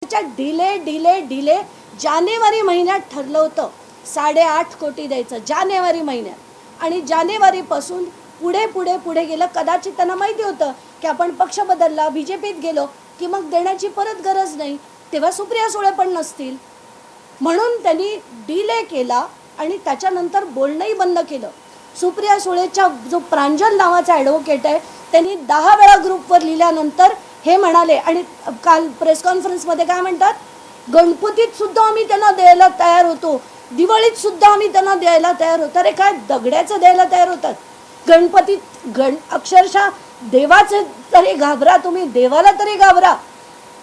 Delay delay delay जानेवारी महिन्यात ठरलं होतं 8.5 कोटी द्यायचं जानेवारी महिन्यात आणि जानेवारीपासून पुढे पुढे पुढे गेलं. कदाचित त्यांना माहिती होतं की आपण पक्ष बदलला बीजेपीत गेलो की मग देण्याची परत गरज नाही, तेव्हा सुप्रिया सुळे पण नसतील म्हणून त्यांनी डिले केला आणि त्याच्यानंतर बोलणंही बंद केलं. सुप्रिया सुळेचा जो प्रांजल नावाचा ॲडव्होकेट आहे त्यांनी 10 वेळा ग्रुपवर लिहिल्यानंतर हे म्हणाले आणि काल प्रेस कॉन्फरन्समध्ये काय म्हणतात, गणपतीत सुद्धा आम्ही त्यांना द्यायला तयार होतो, दिवाळीत सुद्धा आम्ही त्यांना द्यायला तयार होतो. अरे काय दगड्याचं द्यायला तयार होतात गणपतीत? अक्षरशः देवाचे तरी घाबरा, तुम्ही देवाला तरी घाबरा.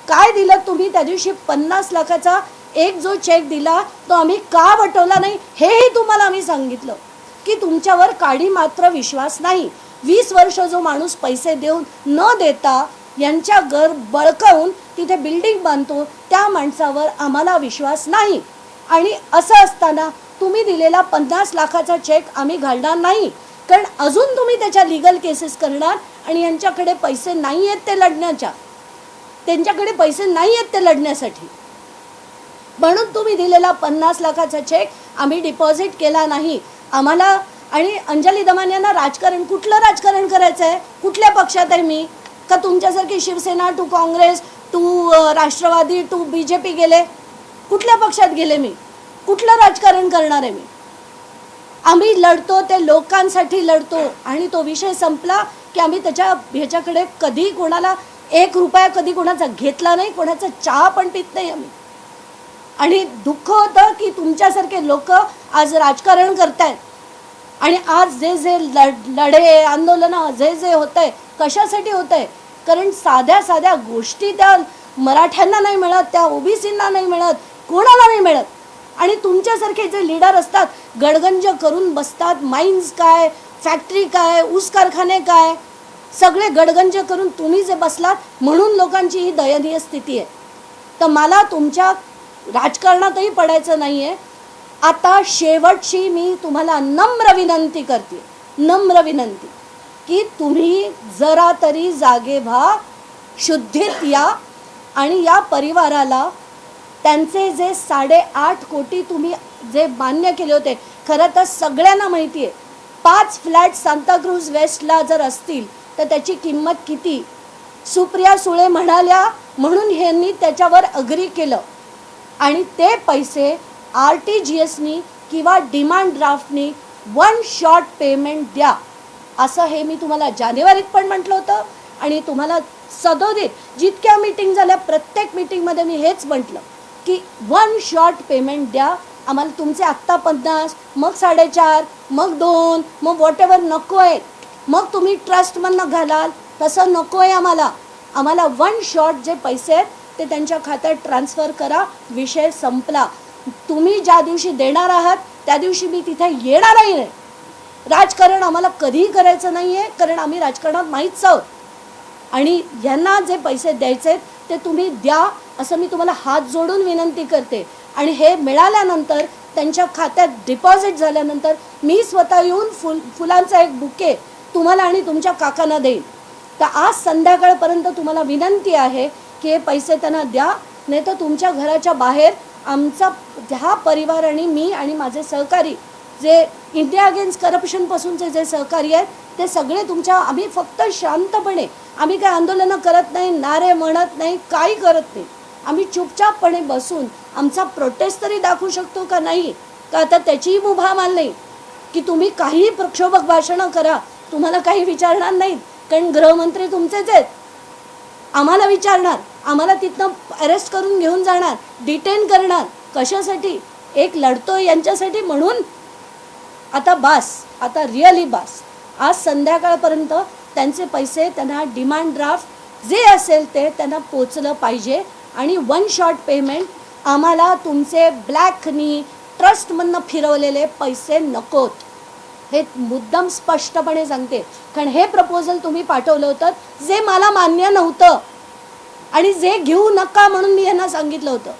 काय दिलं तुम्ही त्या दिवशी? 50 लाखाचा एक जो चेक दिला तो आम्ही का वटवला नाही हेही तुम्हाला आम्ही सांगितलं की तुमच्यावर काडी मात्र विश्वास नाही. 20 वर्ष जो माणूस पैसे देऊन न देता यांच्या घर बळकावून तिथे बिल्डिंग बांधतो त्या माणसावर आम्हाला विश्वास नाही. आणि असं असताना तुम्ही दिलेला 50 लाखाचा चेक आम्ही घालणार नाही, कारण अजून तुम्ही त्याच्या लिगल केसेस करणार आणि यांच्याकडे पैसे नाही आहेत ते लढण्याच्या, त्यांच्याकडे पैसे नाही आहेत ते लढण्यासाठी. म्हणून तुम्ही दिलेला 50 लाखाचा चेक आम्ही डिपॉझिट केला नाही. आम्हाला आणि अंजली दमानिया यांना राजकारण, कुठलं राजकारण करायचं आहे? कुठल्या पक्षात आहे मी? का तुमच्यासारखी Shiv Sena to Congress to Rashtrawadi to BJP गेले? कुठल्या पक्षात गेले मी? कुठलं राजकारण करणार आहे मी? आम्ही लढतो ते लोकांसाठी लढतो आणि तो विषय संपला की आम्ही ह्याच्याकडे कधी कोणाला 1 रुपया कधी कोणाचा घेतला नाही, कोणाचा चहा पण पित नाही आम्ही. आणि दुःख होतं की तुमच्यासारखे लोक आज राजकारण करतायत आणि आज जे जे लढे आंदोलनं जे जे होत आहे कशासाठी होत आहे? कारण साध्या साध्या गोष्टी त्या मराठ्यांना नाही मिळत, त्या ओबीसींना नाही मिळत, कोणाला नाही मिळत. आणि तुमच्यासारखे जे लीडर असतात गडगंज करून बसतात, माइन्स काय, फॅक्टरी काय, ऊस कारखाने काय, सगळे गडगंज करून तुम्ही जे बसलात म्हणून लोकांची ही दयनीय स्थिती आहे. तर मला तुमच्या राजकारणातही पडायचं नाही आहे. आता शेवटची मी तुम्हाला नम्र विनंती करते, नम्र विनंती की तुम्ही जरा तरी जागे व्हा, शुद्धीत या आणि या परिवाराला त्यांचे जे 8.5 कोटी तुम्ही जे मान्य केले होते, खरं तर सगळ्यांना माहिती आहे 5 फ्लॅट सांताक्रूज वेस्टला जर असतील तर त्याची किंमत किती. सुप्रिया सुळे म्हणाल्या म्हणून ह्यांनी त्याच्यावर अग्री केलं आणि ते पैसे RTGSनी किंवा डिमांड ड्राफ्टनी 1 शॉट पेमेंट द्या, असं हे मी तुम्हाला जानेवारीत पण म्हटलं होतं आणि तुम्हाला सदोदित जितक्या मीटिंग झाल्या प्रत्येक मीटिंगमध्ये मी हेच म्हटलं की 1 शॉट पेमेंट द्या आम्हाला. तुमचे आत्ता 50, मग 4.5, मग 2, मग वॉटेवर नको आहे, मग तुम्ही ट्रस्टमधनं घालाल तसं नको आहे आम्हाला. आम्हाला 1 शॉट जे पैसे आहेत ते त्यांच्या खात्यात ट्रान्सफर करा, विषय संपला. तुम्ही ज्या दिवशी देणार आहात त्या दिवशी मी तिथे येणारही नाही. राजकारण आम्हाला कधीही करायचं नाही आहे, कारण आम्ही राजकारणात माहीतच आहोत आणि यांना जे पैसे द्यायचे आहेत ते तुम्ही द्या असं मी तुम्हाला हात जोडून विनंती करते. आणि हे मिळाल्यानंतर त्यांच्या खात्यात डिपॉझिट झाल्यानंतर मी स्वतः येऊन फुलांचा एक बुके तुम्हाला आणि तुमच्या काकांना देईन. तर आज संध्याकाळपर्यंत तुम्हाला विनंती आहे की हे पैसे त्यांना द्या, नाही तर तुमच्या घराच्या बाहेर आमचा हा परिवार आणि मी आणि माझे सहकारी जे इंडिया अगेन्स्ट करप्शनपासूनचे जे सहकारी आहेत ते सगळे तुमच्या, आम्ही फक्त शांतपणे, आम्ही काही आंदोलनं करत नाही, नारे म्हणत नाही, काही करत नाही, आम्ही चुपचापपणे बसून आमचा प्रोटेस्ट तरी दाखवू शकतो का नाही? का आता त्याचीही मुभा माल नाही की तुम्ही काही प्रक्षोभक भाषणं करा, तुम्हाला काही विचारणार नाहीत, कारण गृहमंत्री तुमचेच आहेत. आम्हाला विचारणार, आम्हाला तिथनं अरेस्ट करून घेऊन जाणार, डिटेन करणार. कशासाठी? एक लढतो यांच्यासाठी. म्हणून आता बास, आता रिअली बास. आज संध्याकाळपर्यंत त्यांचे पैसे त्यांना डिमांड ड्राफ्ट जे असेल ते त्यांना पोचलं पाहिजे आणि 1 शॉट पेमेंट. आम्हाला तुमचे ब्लॅकनी ट्रस्टमधनं फिरवलेले पैसे नकोत, हे मुद्दाम स्पष्टपणे सांगते. कारण हे प्रपोजल तुम्ही पाठवलं होतं जे मला मान्य नव्हतं आणि जे घेऊ नका म्हणून मी यांना सांगितलं होतं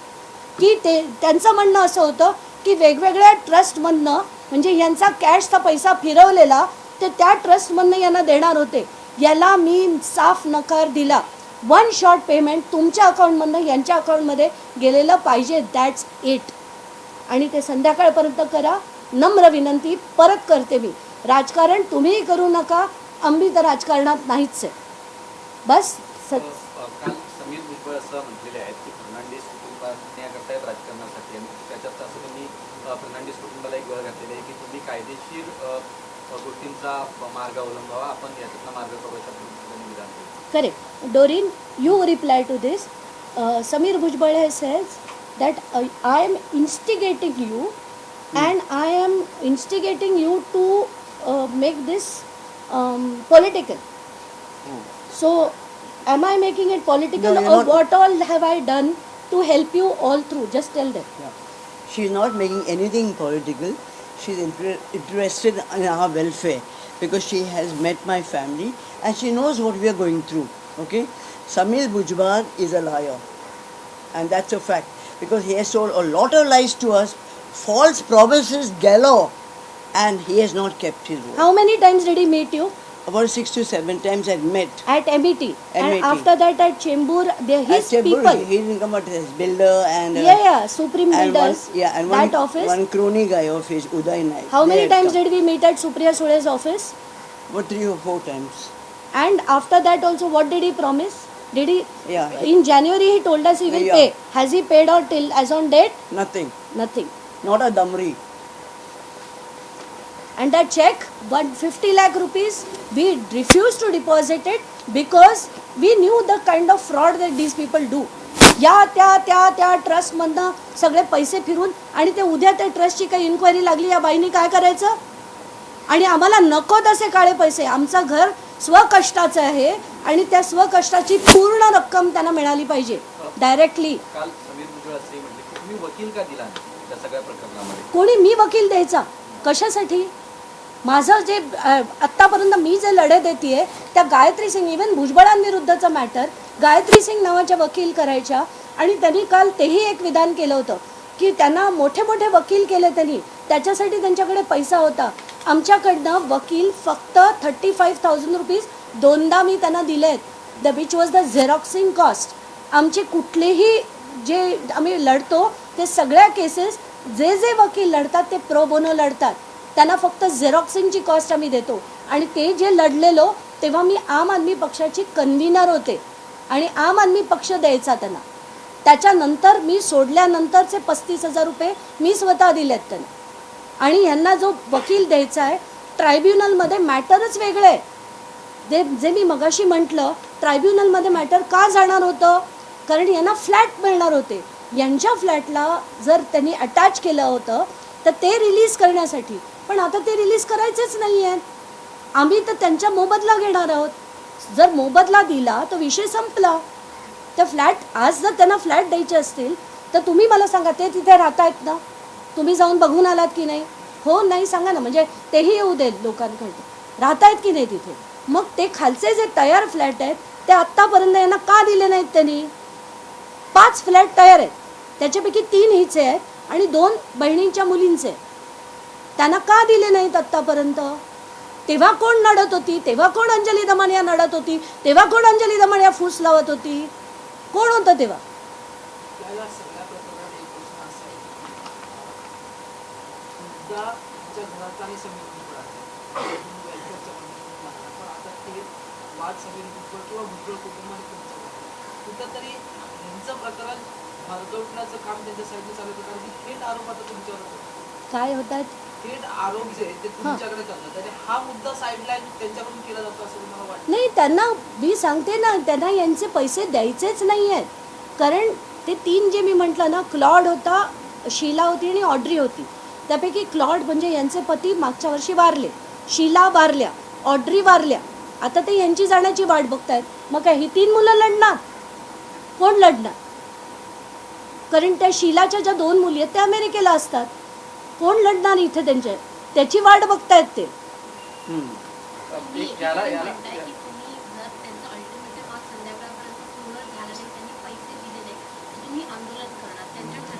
की त्यांचं म्हणणं असं होतं की वेगवेगळ्या ट्रस्टमधनं, म्हणजे यांचा कॅशचा पैसा फिरवलेला ते त्या ट्रस्टमधनं यांना देणार होते. याला मी साफ नकार दिला. वन शॉट पेमेंट तुमच्या अकाउंटमधनं यांच्या अकाउंटमध्ये गेलेलं पाहिजे. That's it. आणि ते संध्याकाळपर्यंत करा. नम्र विनंती परत करते मी. राजकारण तुम्हीही करू नका. आम्ही तर राजकारणात नाहीच आहे. बस. काल समीर भुजबळ असं म्हटलेले आहेत की फर्नांडिस कुटुंबाने करतायत राजकारणासाठी आणि त्याच्यात असं त्यांनी फर्नांडिस कुटुंबाला एक वेळ घातलेली आहे की तुम्ही कायदेशीर गोष्टींचा मार्ग अवलंबावा, आपण याच्यातनं मार्ग काढायचा विधान. Correct. Doreen, you reply to this. Samir Bhujbal says that I am instigating you and I am instigating you to make this political. So, am I making it political No, or what all have I done to help you all through? Just tell them. Yeah. She's not making anything political. She's interested in our welfare because she has met my family and she knows what we are going through. Okay? Samir Bhujbal is a liar. And that's a fact. Because he has told a lot of lies to us, false promises galore, and he has not kept his word. How many times did he meet you? About 6 to 7 times I've met. At MET. And MET. after that at Chembur, his At Chembur, people. he didn't come out as builder and Yeah, Supreme and Builders. and that office. one crony guy of his, Uday Naik. How They many had times come. did we meet at Supriya Sule's office? About 3 or 4 times. And after that also, what did he promise? Did he? Yeah. In January he told us he will Yeah. pay. Has he paid or till as on date? Nothing. Nothing. Not a damri. And that check, 150 lakh rupees, we refused to deposit it because we knew the kind of fraud that these people do. या त्या ट्रस्टमधनं सगळे पैसे फिरून आणि ते उद्या त्या ट्रस्टची काही इन्क्वायरी लागली या बाईनी काय करायचं. आणि आम्हाला नको तसे काळे पैसे. आमचं घर स्वकष्टाचं आहे आणि त्या स्वकष्टाची पूर्ण रक्कम त्यांना मिळाली पाहिजे डायरेक्टली. काल समीर भुजबळ असे म्हटले की तुम्ही वकील का दिला त्या सगळ्या प्रकरणामध्ये. कोणी मी वकील द्यायचा कशासाठी. माझं जे आत्तापर्यंत मी जे लढे देते त्या गायत्री सिंग, इवन भुजबळांविरुद्धचं मॅटर गायत्री सिंग नावाच्या वकील करायच्या. आणि त्यांनी काल तेही एक विधान केलं होतं की त्यांना मोठे मोठे वकील केले त्यांनी, त्याच्यासाठी त्यांच्याकडे पैसा होता. आमच्याकडनं वकील फक्त 35,000 रुपीज दोनदा मी त्यांना दिलेत. Which was the xeroxing cost. आमचे कुठलेही जे आम्ही लढतो ते सगळ्या केसेस जे जे वकील लढतात ते प्रो बोनो लढतात. त्यांना फक्त झेरॉक्सिंगची कॉस्ट आम्ही देतो. आणि ते जे लढलेलो तेव्हा मी आम आदमी पक्षाची कन्व्हिनर होते आणि आम आदमी पक्ष द्यायचा त्यांना. त्याच्यानंतर मी सोडल्यानंतरचे 35,000 रुपये मी स्वतः दिलेत त्यांना. आणि ह्यांना जो वकील द्यायचा आहे ट्रायब्युनलमध्ये मॅटरच वेगळं आहे. जे मी मगाशी म्हटलं ट्रायब्युनलमध्ये मॅटर का जाणार होतं, कारण यांना फ्लॅट मिळणार होते. यांच्या फ्लॅटला जर त्यांनी अटॅच केलं होतं तर ते रिलीज करण्यासाठी. पण आता ते रिलीज करायचेच नाही आहेत. आम्ही तर त्यांच्या मोबदला घेणार आहोत. जर मोबदला दिला तर विषय संपला. तर फ्लॅट आज जर त्यांना फ्लॅट द्यायचे असतील तर तुम्ही मला सांगा ते तिथे राहत आहेत ना. तुम्ही जाऊन बघून आलात की नाही. हो नाही सांगा ना, म्हणजे तेही येऊ देत लोकांकडे. राहत आहेत की नाही तिथे. मग ते खालचे जे तयार फ्लॅट आहेत ते आत्तापर्यंत यांना का दिले नाहीत त्यांनी. 5 फ्लॅट तयार आहेत, त्याच्यापैकी 3 हिचे आहेत आणि 2 बहिणींच्या मुलींचे. त्यांना का दिले नाहीत आत्तापर्यंत. तेव्हा कोण लढत होती, तेव्हा कोण अंजली दमानिया लढत होती, तेव्हा कोण अंजली दमानिया फूस लावत होती, कोण होतं तेव्हा. कुठंतरी यांचं प्रकरण भरगवण्याचं काम त्यांच्या साईडने चालू होतं, कारण की थेट आरोप आता तुमच्यावर होतो. काय होतात थेट आरोप जे ते तुमच्याकडे चालतात आणि हा मुद्दा साईडलाईन त्यांच्याकडून केला जातो असं तुम्हाला वाटतं. नाही. त्यांना मी सांगते ना, त्यांना यांचे पैसे द्यायचेच नाही आहेत. कारण ते 3 जे मी म्हटलं ना, क्लॉड होता, शीला होती आणि ऑड्री होती. त्यापैकी क्लॉड म्हणजे यांचे पती मागच्या वर्षी वारले, शीला वारल्या, ऑड्री वारल्या. आता ते यांची जाण्याची वाट बघतायत. मग काय ही 3 मुलं लढणार. कोण लढणार. कारण त्या शीलाच्या ज्या 2 मुली आहेत त्या अमेरिकेला असतात. कोण लढणार इथे त्यांच्या, त्याची वाट बघतायत ते.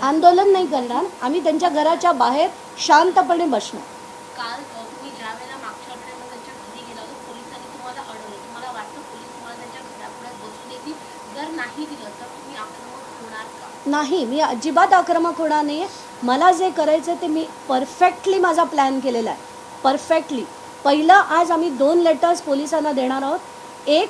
आंदोलन नाही करणार आम्ही. त्यांच्या घराच्या बाहेर शांतपणे बसणार. काल तुम्ही ज्या वेळेला मागच्या आठवड्यामध्ये त्यांच्या घरी गेला होता, पोलिसांनी तुम्हाला अडवलं. तुम्हाला वाटतं पोलीस तुम्हाला त्यांच्या घरापुढे बसून येतील नाही दिलं तर तुम्ही आक्रमक होणार का? नाही, मी अजिबात आक्रमक होणार नाही आहे. मला जे करायचं ते मी परफेक्टली माझा प्लॅन केलेला आहे, परफेक्टली. पहिलं आज आम्ही 2 लेटर्स पोलिसांना देणार आहोत. एक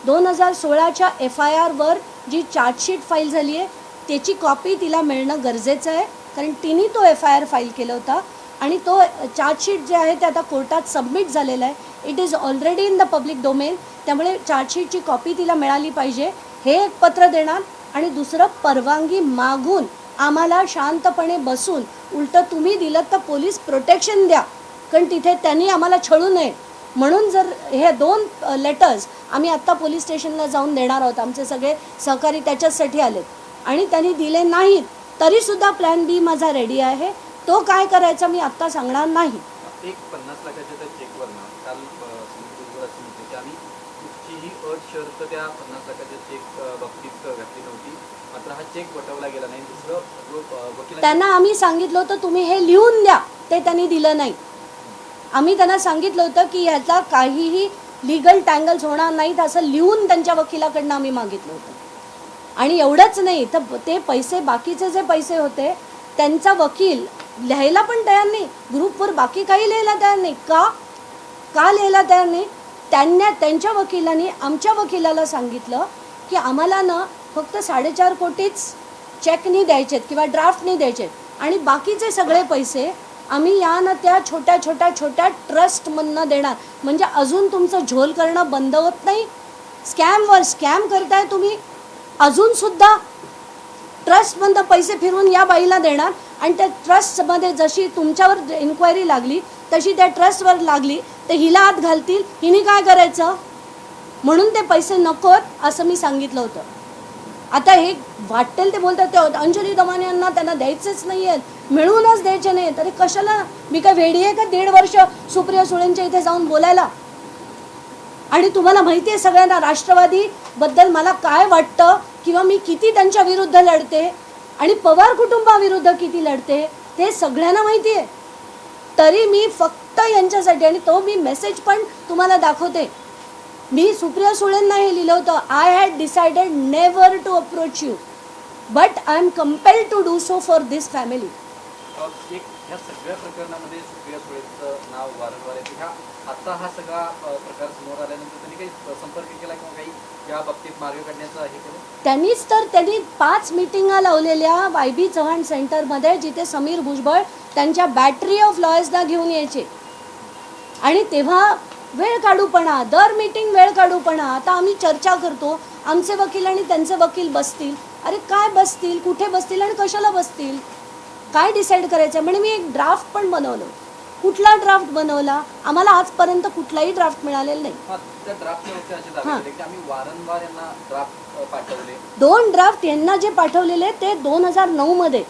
2016च्या FIRवर जी चार्जशीट फाईल झाली आहे त्याची कॉपी तिला मिळणं गरजेचं आहे, कारण तिने तो FIR फाईल केला होता आणि तो चार्जशीट जे आहे ते आता कोर्टात सबमिट झालेला आहे. It is already in the public domain. त्यामुळे चार्जशीटची कॉपी तिला मिळाली पाहिजे, हे एक पत्र देणार. आणि दुसरं, परवानगी मागून आम्हाला शांतपणे बसून, उलटं तुम्ही दिलं तर पोलीस प्रोटेक्शन द्या, कारण तिथे त्यांनी आम्हाला छळू नये म्हणून. जर हे 2 लेटर्स आम्ही आत्ता पोलीस स्टेशनला जाऊन देणार आहोत, आमचे सगळे सहकारी त्याच्याचसाठी आलेत आणि त्यांनी दिले नाहीत तरीसुद्धा प्लॅन बी माझा रेडी आहे. तो काय करायचा मी आत्ता सांगणार नाही. एक 50 लाखाच्या त्या चेकवर ना काल समिती असं म्हणते की आम्ही कुठचीही अट शर्त त्या 50 लाखाच्या चेक बाबतीत घातली नव्हती, मात्र हा चेक वटवला गेला नाही. दुसरं वकील त्यांना आम्ही सांगितलं होतं तुम्ही हे लिहून द्या, ते त्यांनी दिलं नाही. आम्ही त्यांना सांगितलं होतं की ह्याचा काहीही लीगल टँगल्स होणार नाहीत असं लिहून त्यांच्या वकिलाकडनं आम्ही मागितलं होतं. आणि एवढंच नाही तर ते पैसे, बाकीचे जे पैसे होते त्यांचा वकील लिहायला पण तयार नाही, ग्रुपवर बाकी काही लिहायला तयार नाही. का लिहायला तयार नाही? त्यांच्या वकिलांनी आमच्या वकिलाला सांगितलं की आम्हाला ना फक्त 4.5 कोटीच चेकनी द्यायचे किंवा ड्राफ्टनी द्यायचे आणि बाकीचे सगळे पैसे आम्ही या ना त्या छोट्या ट्रस्टमधनं देणार. म्हणजे अजून तुमचं झोल करणं बंद होत नाही. स्कॅमवर स्कॅम करताय तुम्ही. अजूनसुद्धा ट्रस्टमधनं पैसे फिरवून या बाईला देणार आणि त्या ट्रस्टमध्ये जशी तुमच्यावर इन्क्वायरी लागली तशी त्या ट्रस्टवर लागली तर हिला आत घालतील. हिने काय करायचं? म्हणून ते पैसे नकोत असं मी सांगितलं होतं. आता हे वाटेल ते बोलतात ते अंजली दमाने यांना त्यांना द्यायचेच नाही आहेत, मिळूनच द्यायचे नाही. तरी कशाला? मी काय वेडी आहे का 1.5 वर्ष सुप्रिया सुळेंच्या इथे जाऊन बोलायला? आणि तुम्हाला माहिती आहे सगळ्यांना राष्ट्रवादीबद्दल मला काय वाटतं किंवा मी किती त्यांच्या विरुद्ध लढते आणि पवार कुटुंबाविरुद्ध किती लढते ते सगळ्यांना माहिती आहे. तरी मी फक्त यांच्यासाठी, आणि तो मी मेसेज पण तुम्हाला दाखवते, मी सुप्रिया सुळेंना हे लिहिलं होतं, I had decided never to approach you but I am compelled to do so for this family. एक ह्या सगळ्या प्रकरणामध्ये सुप्रिया सुळेंचं नाव वारंवार येते. आता हा सगळा प्रकार समोर आल्यानंतर त्यांनी काही संपर्क केला किंवा काही या बाबतीत मार्ग काढण्याचं हे केलं? त्यांनी 5 मिटिंगा लावलेल्या YB चव्हाण सेंटरमध्ये, जिथे समीर भुजबळ त्यांच्या बॅटरी ऑफ लॉयर्सना घेऊन यायचे. आणि तेव्हा वेळ काढूपणा, दर मीटिंग वेळ काढूपणा. आता आम्ही चर्चा करतो, आमचे वकील आणि त्यांचे वकील बसतील. अरे काय बसतील, कुठे बसतील आणि कशाला बसतील? काय डिसाईड करायचं? म्हणजे मी एक ड्राफ्ट पण बनवलं. कुठला ड्राफ्ट बनवला? आम्हाला आजपर्यंत कुठलाही ड्राफ्ट मिळालेला नाही. त्या ड्राफ्टचे वरती असे दावे केले की आम्ही वारंवार यांना ड्राफ्ट पाठवले. 2 ड्राफ्ट यांना जे पाठवलेले ते 2009 मध्ये.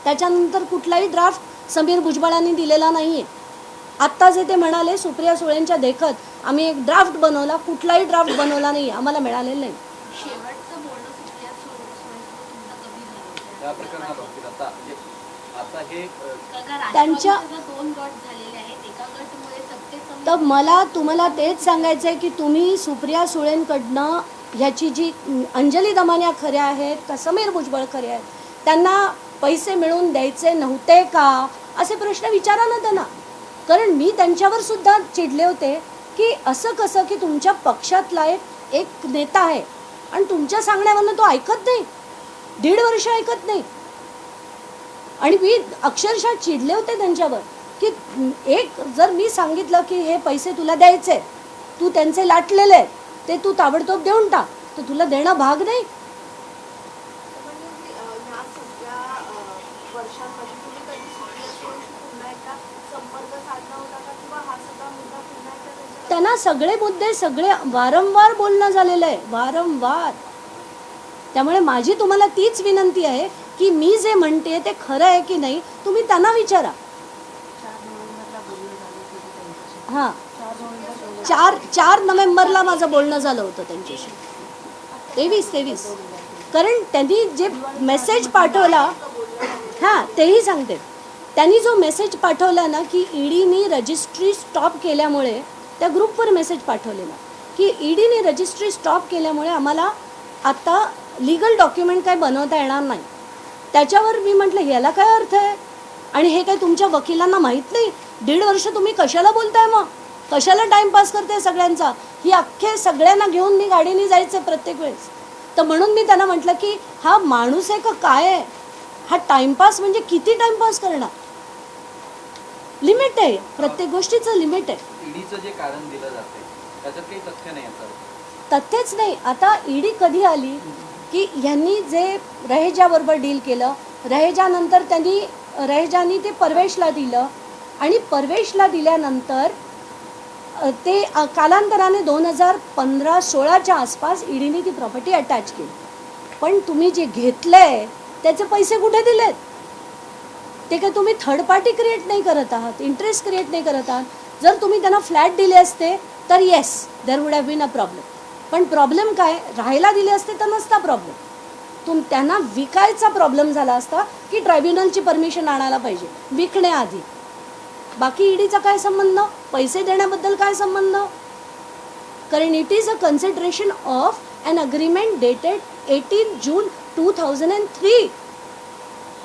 त्याच्यानंतर कुठलाही ड्राफ्ट समीर भुजबळांनी दिलेला नाही आहे. आत्ता जे ते म्हणाले सुप्रिया सुळेंच्या देखत आम्ही एक ड्राफ्ट बनवला, कुठलाही ड्राफ्ट बनवला नाही, आम्हाला मिळालेलं नाही. शेवटचं बोलणं सुप्रिया सुळेंसोबत तुमचं कधी झालं? या प्रकरणाबाबतीत आता हे त्यांच्या 2 गट झालेले आहेत. एका गटमुळे सत्तेचं तर मला तुम्हाला तेच सांगायचं आहे की तुम्ही सुप्रिया सुळेंकडनं ह्याची जी अंजली दमानिया खऱ्या आहेत का समीर भुजबळ खरे आहेत, त्यांना पैसे मिळवून द्यायचे नव्हते का असे प्रश्न विचारा ना त्यांना. कारण मी त्यांच्यावर सुद्धा चिडले होते की असं कसं की तुमच्या पक्षातला एक नेता आहे आणि तुमच्या सांगण्यावरनं तो ऐकत नाही, 1.5 वर्ष ऐकत नाही. आणि मी अक्षरशः चिडले होते त्यांच्यावर की एक जर मी सांगितलं की हे पैसे तुला द्यायचे, तू त्यांचे लाटलेले आहेत, ते तू ताबडतोब देऊन टाक, तर तुला देणं भाग नाही. ह्या सगळ्या वर्षांमध्ये तुम्ही कधी सुप्रिया सुळेंशी पुन्हा एकदा संपर्क साधला होता का, किंवा हा सगळा मुद्दा पुन्हा एकदा त्यांना सगळे मुद्दे सगळे वारंवार बोलणं झालेलं आहे, वारंवार. त्यामुळे माझी तुम्हाला तीच विनंती आहे की मी जे म्हणते ते खरं आहे की नाही तुम्ही त्यांना विचारा. हां, 4 नोव्हेंबरला माझं बोलणं झालं होतं त्यांच्याशी, 23. कारण त्यांनी जे मेसेज पाठवला, हां तेही सांगते, त्यांनी जो मेसेज पाठवला ना की ईडीनी रजिस्ट्री स्टॉप केल्यामुळे, त्या ग्रुपवर मेसेज पाठवलेला की ईडीने रजिस्ट्री स्टॉप केल्यामुळे आम्हाला आता लीगल डॉक्युमेंट काय बनवता येणार नाही. त्याच्यावर मी म्हटलं ह्याला काय अर्थ आहे, आणि हे काय तुमच्या वकिलांना माहीत नाही? 1.5 वर्ष तुम्ही कशाला बोलताय, मग कशाला टाइमपास करते सगळ्यांचा? ही अख्खे सगळ्यांना घेऊन मी गाडीने जायचं प्रत्येक वेळेस. तर म्हणून मी त्यांना म्हटलं की हा माणूस आहे का काय आहे? हा टाइमपास म्हणजे किती टाइमपास करणार? लिमिट आहे, प्रत्येक गोष्टीचं लिमिट आहे. ईडीचं जे कारण दिलं जाते त्याच्यात काही तथ्य नाही याचं. तथ्यच नाही. आता ईडी कधी आली की ह्यांनी जे रहेजाबरोबर डील केलं, रहेजानंतर रहेजानी ते परवेशला दिलं, आणि परवेशला दिल्यानंतर ते कालांतराने 2015-16च्या आसपास ईडीने ती प्रॉपर्टी अटॅच केली. पण तुम्ही जे घेतलंय त्याचे पैसे कुठे दिलेत? ते काय तुम्ही थर्ड पार्टी क्रिएट नाही करत आहात, इंटरेस्ट क्रिएट नाही करत आहात. जर तुम्ही त्यांना फ्लॅट दिले असते तर yes there would have been a problem. पण प्रॉब्लेम काय, राहायला दिले असते तर नसता प्रॉब्लेम. त्यांना विकायचा प्रॉब्लेम झाला असता की ट्रायब्युनलची परमिशन आणायला पाहिजे विकण्याआधी. बाकी ईडीचा काय संबंध, पैसे देण्याबद्दल काय संबंध? कारण it is a consideration of an agreement dated 18 June 2003.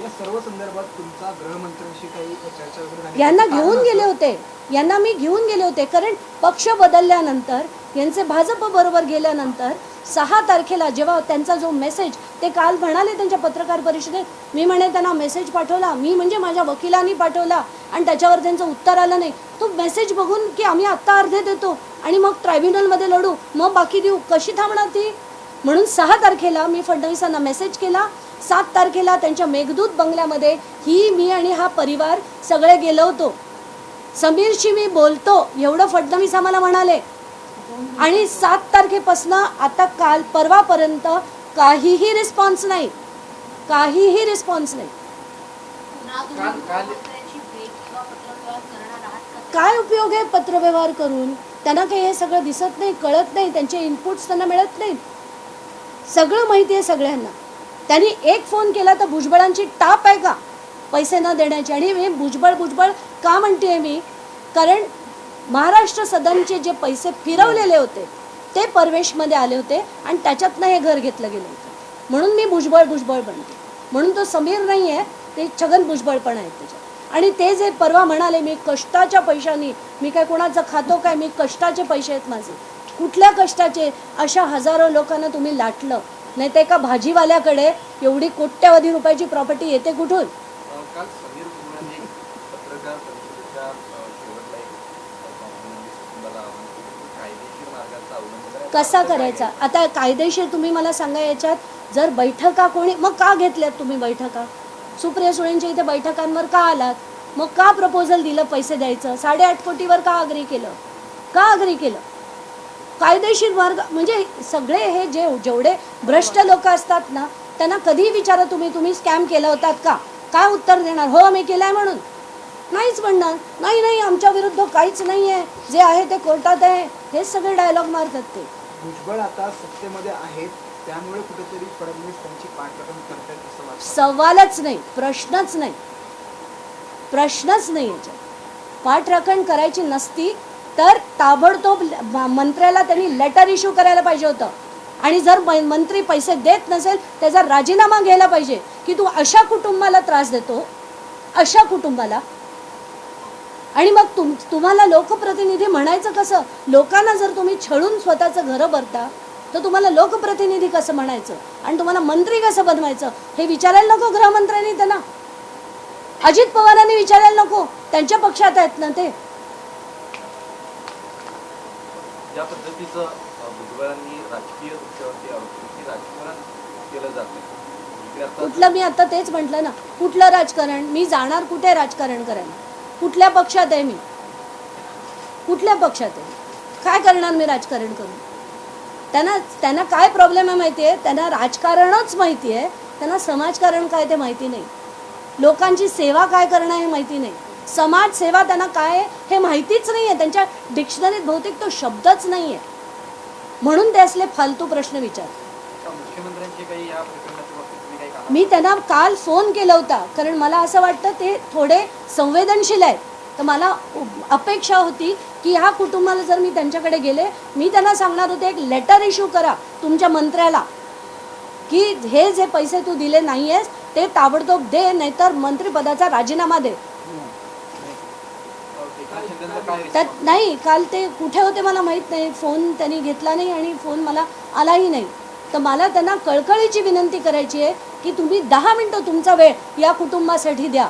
या सर्व संदर्भात तुमचा गृहमंत्र्यांशी काही चर्चा वगैरे झाली? यांना घेऊन गेले होते, यांना मी घेऊन गेले होते. कारण पक्ष बदलल्यानंतर, यांचे भाजप बरोबर गेल्यानंतर 6 तारखेला जेव्हा त्यांचा जो मेसेज, ते काल म्हणाले त्यांच्या पत्रकार परिषदेत, मी म्हणे त्यांना मेसेज पाठवला, मी म्हणजे माझ्या वकिलांनी पाठवला, आणि त्याच्यावर त्यांचं उत्तर आलं नाही. तो मेसेज बघून की आम्ही आत्ता अर्धे देतो आणि मग ट्रायब्युनलमध्ये लढू, मग बाकी देऊ, कशी थांबणार ती? म्हणून 6 तारखेला मी फडणवीसांना मेसेज केला. 7 तारखेला त्यांच्या मेघदूत बंगल्यामध्ये मी आणि हा परिवार सगळे गेलो होतो. समीरशी मी बोलतो एवढं फडणवीस आम्हाला म्हणाले. आणि 7 तारखेपासून आता काल परवापर्यंत काहीही रिस्पॉन्स नाही, काहीही रिस्पॉन्स नाही. पुन्हा तुम्ही गृहमंत्र्यांची भेट किंवा पत्रव्यवहार करणार आहात का? काय उपयोग आहे पत्रव्यवहार करून? त्यांना काही हे सगळं दिसत नाही, कळत नाही, त्यांचे इनपुट्स त्यांना मिळत नाहीत. सगळं माहिती आहे सगळ्यांना. त्यांनी एक फोन केला तर भुजबळांची टाप आहे का पैसे न देण्याची? आणि हे भुजबळ का म्हणते मी, कारण महाराष्ट्र सदनचे जे पैसे फिरवलेले होते ते परवेशमध्ये आले होते, आणि त्याच्यातनं हे घर घेतलं गेलं होतं. म्हणून मी भुजबळ बनते. म्हणून तो समीर नाही आहे, ते छगन भुजबळ पण आहेत त्याच्यात. आणि ते जे परवा म्हणाले मी कष्टाच्या पैशांनी, मी काय कोणाचं खातो काय, मी कष्टाचे पैसे आहेत माझे. कुठल्या कष्टाचे? अशा हजारो लोकांना तुम्ही लाटलं. नाही ते एका भाजीवाल्याकडे एवढी कोट्यावधी रुपयाची प्रॉपर्टी येते कुठून? काल समीर भुजबळांनी एक पत्रकार परिषदेच्या शेवटला एक फर्नांडिस कुटुंबाला आव्हान केलं की कायदेशीर मार्गाचा अवलंब करा. कसा करायचा? आता कायदेशीर तुम्ही मला सांगा, याच्यात जर बैठका कोणी, मग का घेतल्यात तुम्ही बैठका? सुप्रिया सुळेंच्या इथे बैठकांवर का आलात? मग का प्रपोजल दिलं पैसे द्यायचं? 8.5 कोटीवर का अग्री केलं? का अग्री केलं? कायदेशीर मार्ग म्हणजे सगळे हे जेवढे भ्रष्ट लोक असतात ना, त्यांना कधीही विचारा तुम्ही स्कॅम केला होतात का? काय उत्तर देणार? हो मी केलाय म्हणून? नाहीच म्हणणार. नाही आमच्या विरुद्ध काहीच नाही आहे, जे आहे ते कोर्टात आहे, हेच सगळे डायलॉग मारतात ते. भुजबळ आता सत्तेमध्ये आहेत, त्यामुळे कुठेतरी फडणवीस त्यांची पाठराखण करतायत असं वाटतं? सवालच नाही, प्रश्नच नाही याच्यात. पाठराखण करायची नसती तर ताबडतोब मंत्र्याला त्यांनी लेटर इश्यू करायला पाहिजे होतं. आणि जर मंत्री पैसे देत नसेल त्याचा राजीनामा घ्यायला पाहिजे की तू अशा कुटुंबाला त्रास देतो, अशा कुटुंबाला. आणि मग तुम्हाला लोकप्रतिनिधी म्हणायचं कसं? लोकांना जर तुम्ही छळून स्वतःचं घरं भरता तर तुम्हाला लोकप्रतिनिधी कसं म्हणायचं? आणि तुम्हाला मंत्री कसं बनवायचं हे विचारायला नको गृहमंत्र्यांनी त्यांना? अजित पवारांनी विचारायला नको? त्यांच्या पक्षात आहेत ना ते. ज्या पद्धतीचं भुजबळांनी राजकीय दृष्ट्यावरती आरोप राजकारण केलं जातं, कुठलं? मी आता तेच म्हटलं ना, कुठलं राजकारण? मी जाणार कुठे राजकारण करायला? कुठल्या पक्षात आहे मी? कुठल्या पक्षात आहे? काय करणार मी राजकारण करून? त्यांना काय प्रॉब्लेम आहे माहिती आहे? त्यांना राजकारणच माहिती आहे, त्यांना समाजकारण काय ते माहिती नाही. लोकांची सेवा काय करणं हे माहिती नाही. समाजसेवा त्यांना काय आहे हे माहितीच नाही आहे. त्यांच्या डिक्शनरीत बहुतेक तो शब्दच नाही आहे. म्हणून ते असले फालतू प्रश्न विचारतात. मुख्यमंत्र्यांचे काही या प्रकरणाच्या बाबतीत तुम्ही काही काम? मी त्यांना काल फोन केला होता, कारण मला असं वाटतं ते थोडे संवेदनशील आहेत. तर मला अपेक्षा होती की ह्या कुटुंबाला जर मी त्यांच्याकडे गेले, मी त्यांना सांगणार होते एक लेटर इश्यू करा तुमच्या मंत्र्याला की हे जे पैसे तू दिले नाही आहेस ते ताबडतोब दे, नाहीतर मंत्रिपदाचा राजीनामा दे. एकनाथ शिंदेंचा काय त्यात नाही, काल ते कुठे होते मला माहीत नाही, फोन त्यांनी घेतला नाही आणि फोन मला आलाही नाही. तर मला त्यांना कळकळीची विनंती करायची आहे की तुम्ही 10 मिनटं तुमचा वेळ या कुटुंबासाठी द्या.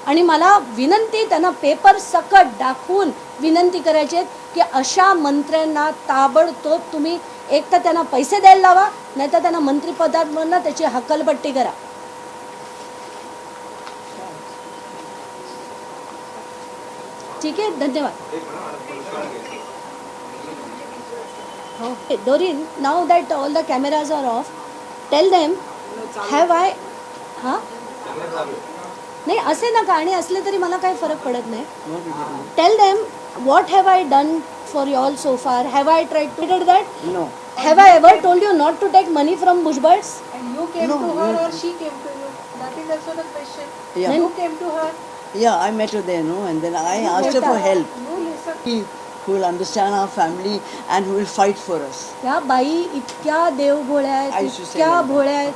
आणि मला विनंती त्यांना पेपर सकट दाखवून विनंती करायची आहे की अशा मंत्र्यांना ताबडतोब तुम्ही एक तर त्यांना पैसे द्यायला लावा, नाही तर त्यांना मंत्रिपदांवरनं त्याची हक्कलपट्टी करा. ठीक आहे, धन्यवाद. Okay, Doreen, now that all the cameras are off, tell them, have I, हां नाही असे नका, आणि असले तरी मला काही फरक पडत नाही. Tell them what have I done for you all so far? Have I tried to do that? No. Have I ever told you not to take money from Bhujbals? And you came No, to her no. or she came to you? That is also the question. Yeah. You came to her. Yeah, I met her there, no, and then I asked her for help. You listen. Who will understand our family and who will fight for us. त्या बाई इतक्या देवभोळ्या I आहेत, should say इतक्या that. भोळ्या आहेत,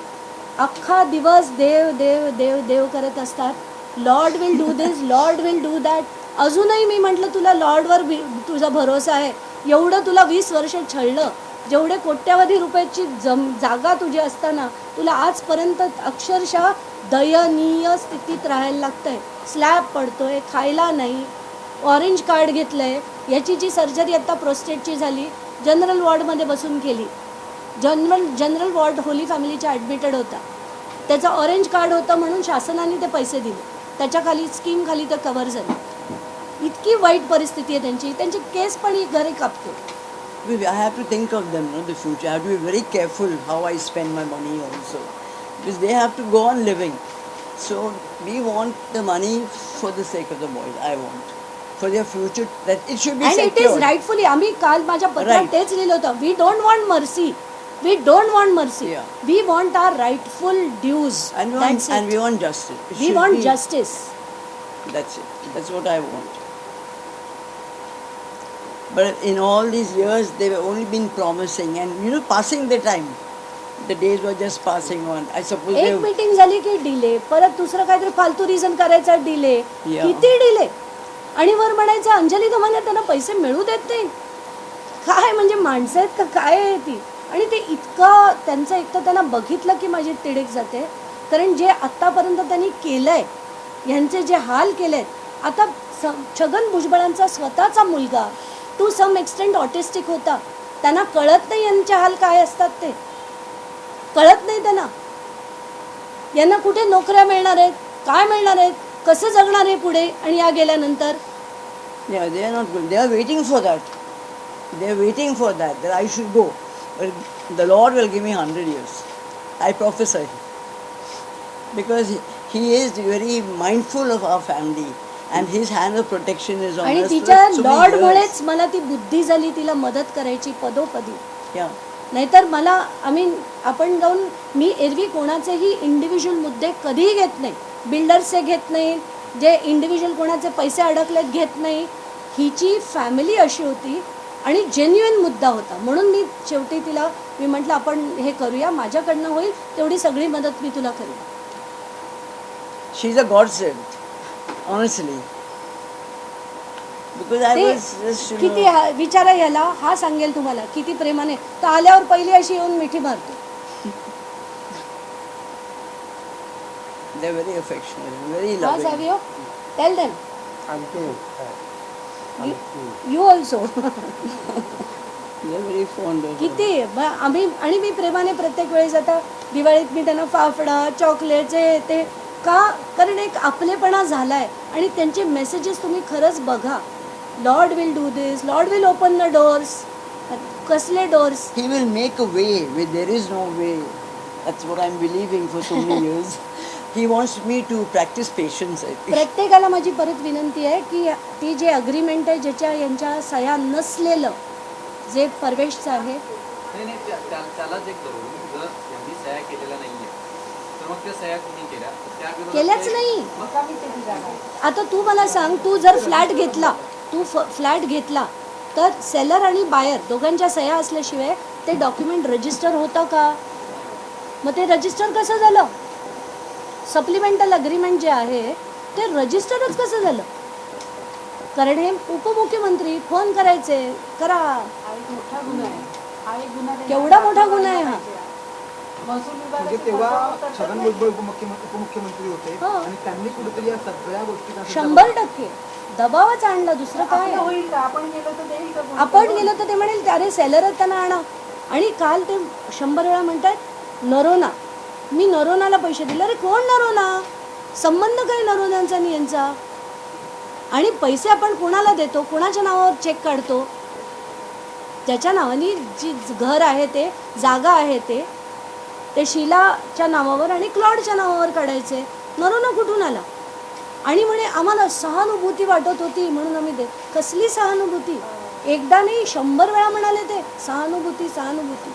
अख्खा दिवस देव देव देव देव करत असतात. Lord will do this, Lord will do that. अजूनही मी म्हटलं तुला लॉर्डवर तुझा भरोसा आहे, एवढं तुला 20 वर्ष छळलं, जेवढे कोट्यावधी रुपयाची जागा तुझी असताना तुला आजपर्यंत अक्षरशः दयनीय स्थितीत राहायला लागतंय. स्लॅब पडतोय, खायला नाही, ऑरेंज कार्ड घेतलं आहे. याची जी सर्जरी आत्ता प्रोस्टेटची झाली, जनरल वॉर्डमध्ये बसून केली. जनरल वॉर्ड होली फॅमिलीच्या ॲडमिटेड होता. त्याचं ऑरेंज कार्ड होतं म्हणून शासनाने ते पैसे दिले, त्याच्याखाली स्कीमखाली ते कव्हर झाले. इतकी वाईट परिस्थिती आहे त्यांची. त्यांची केस पण ही घरी कापते. I have to think of them, no, the future. I have to be very careful how I spend my money also, because they have to go on living. So we want the money for the sake of the boys. I want for their future that it should be and it is secured. Rightfully. आम्ही काल माझ्या पत्रात Right. तेच लिहिलं होतं, we don't want mercy, we don't want mercy, Yeah. We want our rightful dues. And we want justice. It we should want be- justice. That's it. That's what I want. But in all these years, they were only been promising and passing the time. The days were just passing on. I suppose एक they. Meeting झाली की delay, परत दुसरं काहीतरी फालतू reason करायचा, delay. Yeah. किती delay. आणि वर म्हणायचं अंजली दमाने त्यांना पैसे मिळू देत नाही. काय म्हणजे माणसं आहेत का काय आहे ती. आणि ते इतकं त्यांचं एकतर त्यांना बघितलं की माझी तिडक जाते. कारण जे आत्तापर्यंत त्यांनी केलंय, यांचे जे हाल केलेत, आता छगन भुजबळांचा स्वतःचा मुलगा टू सम एक्सटेंट ऑटिस्टिक होता. त्यांना कळत नाही यांचे हाल काय असतात, ते कळत नाही त्यांना. यांना कुठे नोकऱ्या मिळणार आहेत, काय मिळणार आहेत, कसं जगणार आहे पुढे. आणि या गेल्यानंतर Yeah, they are not good. They are waiting for that. They are waiting for that I should go. But the Lord will give me 100 years. I prophesy. Because He is very mindful of our family. And His hand of protection is on आणि us. for तिच्या so many लॉर्डमुळेच years. मला ती बुद्धी झाली तिला मदत करायची पदोपदी. Yeah. नाहीतर मला आपण जाऊन मी एरवी कोणाचेही इंडिव्हिज्युअल मुद्दे कधीही घेत नाही. बिल्डर्सचे घेत नाही, जे इंडिव्हिज्युअल कोणाचे पैसे अडकलेत घेत नाही. हिची फॅमिली अशी होती आणि जेन्युइन मुद्दा होता, म्हणून मी शेवटी तिला मी म्हटलं आपण हे करूया, माझ्याकडनं होईल तेवढी सगळी मदत मी तुला करेन. She's a godsend, honestly. Because I ते was just, किती विचारा याला, हा सांगेल तुम्हाला किती प्रेमाने. तर आल्यावर पहिली अशी येऊन मिठी मारतो. they're very affectionate, very हा loving. Savio, tell them you also. They're very fond of her. किती आम्ही आणि मी प्रेमाने प्रत्येक वेळेस आता दिवाळीत मी त्यांना फाफडा चॉकलेट्स ते का, कारण एक आपलेपणा झालाय. आणि त्यांचे मेसेजेस तुम्ही खरंच बघा, Lord will do this, Lord will open the doors. कसले doors. He will make a way where there is no way. That's what I'm believing for so many years. He wants me to practice patience, I think. प्रत्येकाला माझी परत विनंती आहे की ती जे agreement आहे ज्याच्या यांच्या सह्या नसलेलं जे परवेशचं आहे, नाही त्यालाच एक धरून जर यांनी सह्या केलेल्या नाहीये तर मग त्या सह्या कोणी केल्या तर त्या विरोधात केल्याच काही- नाही. मग आता तू मला सांग, तू जर फ्लॅट घेतला, फ्लॅट घेतला तर सेलर आणि बायर दोघांच्या सह्या असल्याशिवाय ते डॉक्युमेंट रजिस्टर होतं का. मग ते रजिस्टर कसं झालं? सप्लिमेंटल अग्रीमेंट जे आहे ते रजिस्टरच कसं झालं? कारण हे उपमुख्यमंत्री फोन करायचे, करा. हा एक मोठा गुन्हा आहे. हा एक गुन्हा त्यांनी केवढा मोठा गुन्हा आहे हा? महसूल म्हणजे विभागाची तेव्हा फसवणूक करतात छगन नाही. भुजबळ उपमुख्यमंत्री होते हो. आणि त्यांनी कुठेतरी या सगळ्या गोष्टीचा 100% दबावच आणला, दुसरं काय आपलं आहे? होईल का? आपण गेलो तर देईल का कोणी? आपण गेलो तर ते म्हणेल अरे सेलरच त्यांना आणा. आणि काल ते 100 वेळा म्हणतात नरोना. मी नरोनाला पैसे दिले. अरे कोण नरोना? संबंध काय नरोनांचा आणि यांचा? आणि पैसे आपण कोणाला देतो? कोणाच्या नावावर चेक काढतो? ज्याच्या नावाने जी घर आहे ते, जागा आहे ते शीलाच्या नावावर आणि क्लॉडच्या नावावर काढायचे. नरोना कुठून आला? आणि म्हणे आम्हाला सहानुभूती वाटत होती म्हणून आम्ही दे. कसली सहानुभूती? एकदा नाही 100 वेळा म्हणाले ते सहानुभूती सहानुभूती.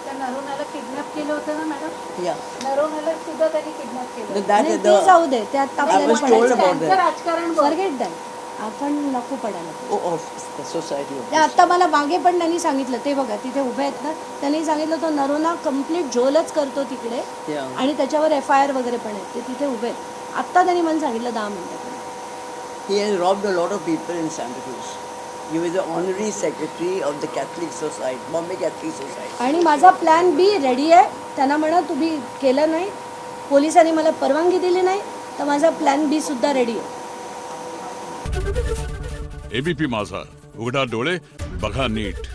त्या नरोनाला किडनॅप केलं होतं ना मॅडम? Yeah. नरोनाला सुद्धा त्यांनी किडनॅप केलं. No, that आणि is ते the. जाऊ दे, ते आता I आपल्याला was told पडायचं. about त्यांचं that. राजकारण बघ. Forget that. आपण नको पडायला. Oh, of the society. Of ते आता मला मागे पण त्यांनी सांगितलं, ते बघा तिथे उभे आहेत ना, त्यांनी सांगितलं तो नरोना कम्प्लीट झोलच करतो तिकडे Yeah. आणि त्याच्यावर FIR वगैरे पण आहेत. ते तिथे उभे आहेत. आत्ता त्यांनी मला सांगितलं 10 मिनिटात. He has robbed a lot of people in Santa Cruz. He was the honorary secretary of the Catholic Society, Bombay Catholic Society. आणि माझा प्लॅन बी रेडी आहे. त्यांना म्हणा तुम्ही केलं नाही, पोलिसांनी मला परवानगी दिली नाही, तर माझा प्लॅन बी सुद्धा रेडी आहे. एबीपी माझा, उघडा डोळे बघा नीट.